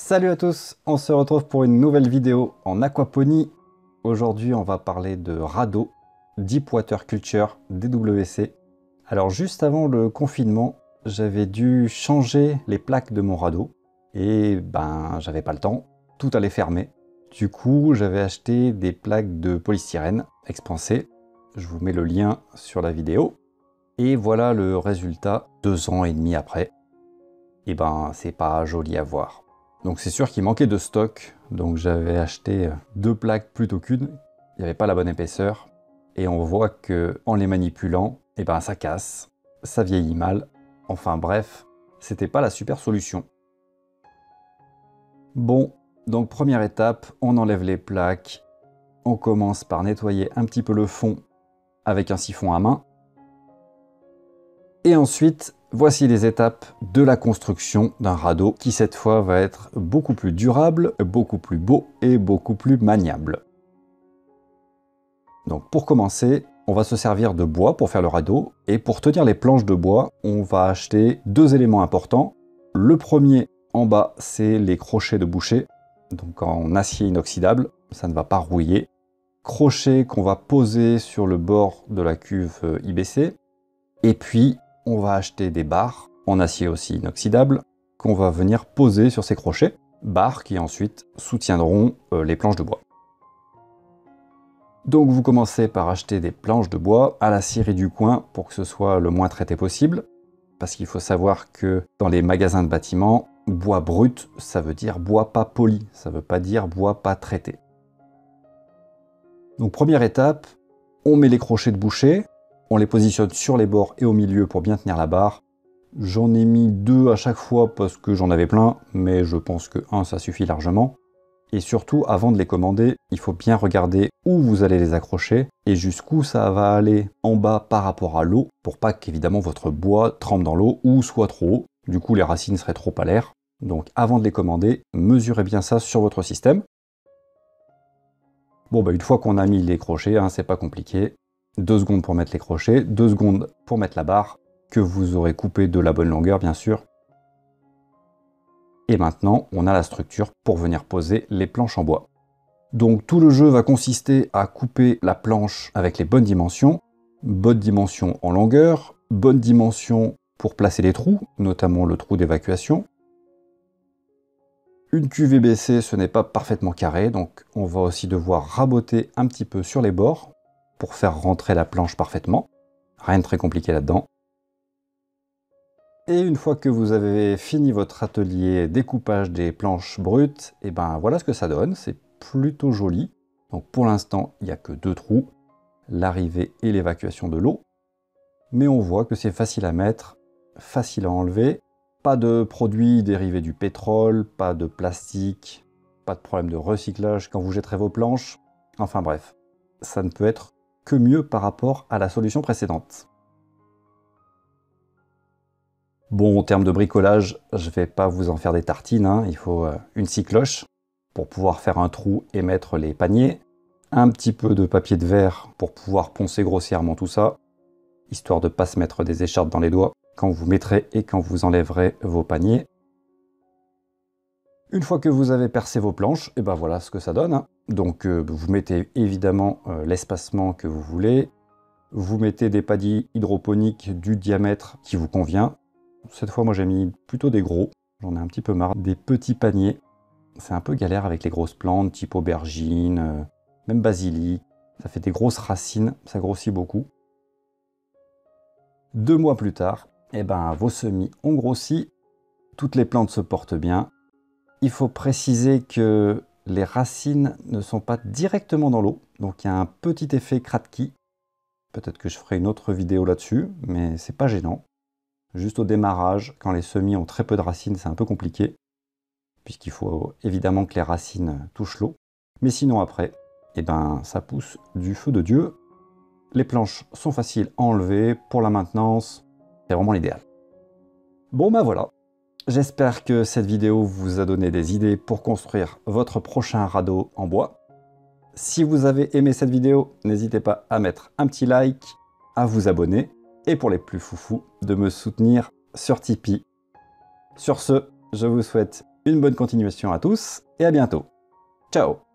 Salut à tous, on se retrouve pour une nouvelle vidéo en aquaponie. Aujourd'hui, on va parler de radeau, Deep Water Culture, DWC. Alors juste avant le confinement, j'avais dû changer les plaques de mon radeau et j'avais pas le temps, tout allait fermer. Du coup, j'avais acheté des plaques de polystyrène expansées. Je vous mets le lien sur la vidéo. Et voilà le résultat 2 ans et demi après. Et c'est pas joli à voir. Donc c'est sûr qu'il manquait de stock, donc j'avais acheté 2 plaques plutôt qu'une. Il n'y avait pas la bonne épaisseur. Et on voit que en les manipulant, ça casse, ça vieillit mal. Enfin bref, c'était pas la super solution. Bon, donc première étape, on enlève les plaques. On commence par nettoyer un petit peu le fond avec un siphon à main. Et ensuite, voici les étapes de la construction d'un radeau qui cette fois va être beaucoup plus durable, beaucoup plus beau et beaucoup plus maniable. Donc pour commencer, on va se servir de bois pour faire le radeau et pour tenir les planches de bois, on va acheter 2 éléments importants. Le premier en bas, c'est les crochets de boucher, donc en acier inoxydable, ça ne va pas rouiller. Crochets qu'on va poser sur le bord de la cuve IBC. Et puis, on va acheter des barres en acier aussi inoxydable qu'on va venir poser sur ces crochets, barres qui ensuite soutiendront les planches de bois. Donc vous commencez par acheter des planches de bois à la scierie du coin pour que ce soit le moins traité possible, parce qu'il faut savoir que dans les magasins de bâtiments, bois brut, ça veut dire bois pas poli, ça veut pas dire bois pas traité. Donc première étape, on met les crochets de boucher. On les positionne sur les bords et au milieu pour bien tenir la barre. J'en ai mis 2 à chaque fois parce que j'en avais plein, mais je pense que 1 ça suffit largement. Et surtout, avant de les commander, il faut bien regarder où vous allez les accrocher et jusqu'où ça va aller en bas par rapport à l'eau, pour pas qu'évidemment votre bois trempe dans l'eau ou soit trop haut. Du coup, les racines seraient trop à l'air. Donc avant de les commander, mesurez bien ça sur votre système. Bon, une fois qu'on a mis les crochets, c'est pas compliqué. 2 secondes pour mettre les crochets, 2 secondes pour mettre la barre, que vous aurez coupé de la bonne longueur bien sûr. Et maintenant, on a la structure pour venir poser les planches en bois. Donc tout le jeu va consister à couper la planche avec les bonnes dimensions en longueur, bonne dimension pour placer les trous, notamment le trou d'évacuation. Une cuve IBC, ce n'est pas parfaitement carré, donc on va aussi devoir raboter un petit peu sur les bords pour faire rentrer la planche parfaitement. Rien de très compliqué là-dedans. Et une fois que vous avez fini votre atelier découpage des planches brutes, voilà ce que ça donne, c'est plutôt joli. Donc pour l'instant, il n'y a que 2 trous, l'arrivée et l'évacuation de l'eau. Mais on voit que c'est facile à mettre, facile à enlever. Pas de produits dérivés du pétrole, pas de plastique, pas de problème de recyclage quand vous jetterez vos planches. Enfin bref, ça ne peut être que mieux par rapport à la solution précédente. Bon, en termes de bricolage, je ne vais pas vous en faire des tartines, il faut une scie cloche pour pouvoir faire un trou et mettre les paniers, un petit peu de papier de verre pour pouvoir poncer grossièrement tout ça, histoire de ne pas se mettre des écharpes dans les doigts quand vous mettrez et quand vous enlèverez vos paniers. Une fois que vous avez percé vos planches, voilà ce que ça donne. Donc vous mettez évidemment l'espacement que vous voulez. Vous mettez des paddies hydroponiques du diamètre qui vous convient. Cette fois, moi j'ai mis plutôt des gros. J'en ai un petit peu marre. Des petits paniers. C'est un peu galère avec les grosses plantes, type aubergine, même basilic. Ça fait des grosses racines, ça grossit beaucoup. 2 mois plus tard, vos semis ont grossi. Toutes les plantes se portent bien. Il faut préciser que les racines ne sont pas directement dans l'eau, donc il y a un petit effet kratki. Peut-être que je ferai une autre vidéo là-dessus, mais c'est pas gênant. Juste au démarrage, quand les semis ont très peu de racines, c'est un peu compliqué, puisqu'il faut évidemment que les racines touchent l'eau. Mais sinon après, ça pousse du feu de Dieu. Les planches sont faciles à enlever pour la maintenance, c'est vraiment l'idéal. Bon voilà. J'espère que cette vidéo vous a donné des idées pour construire votre prochain radeau en bois. Si vous avez aimé cette vidéo, n'hésitez pas à mettre un petit like, à vous abonner et pour les plus foufous, de me soutenir sur Tipeee. Sur ce, je vous souhaite une bonne continuation à tous et à bientôt. Ciao!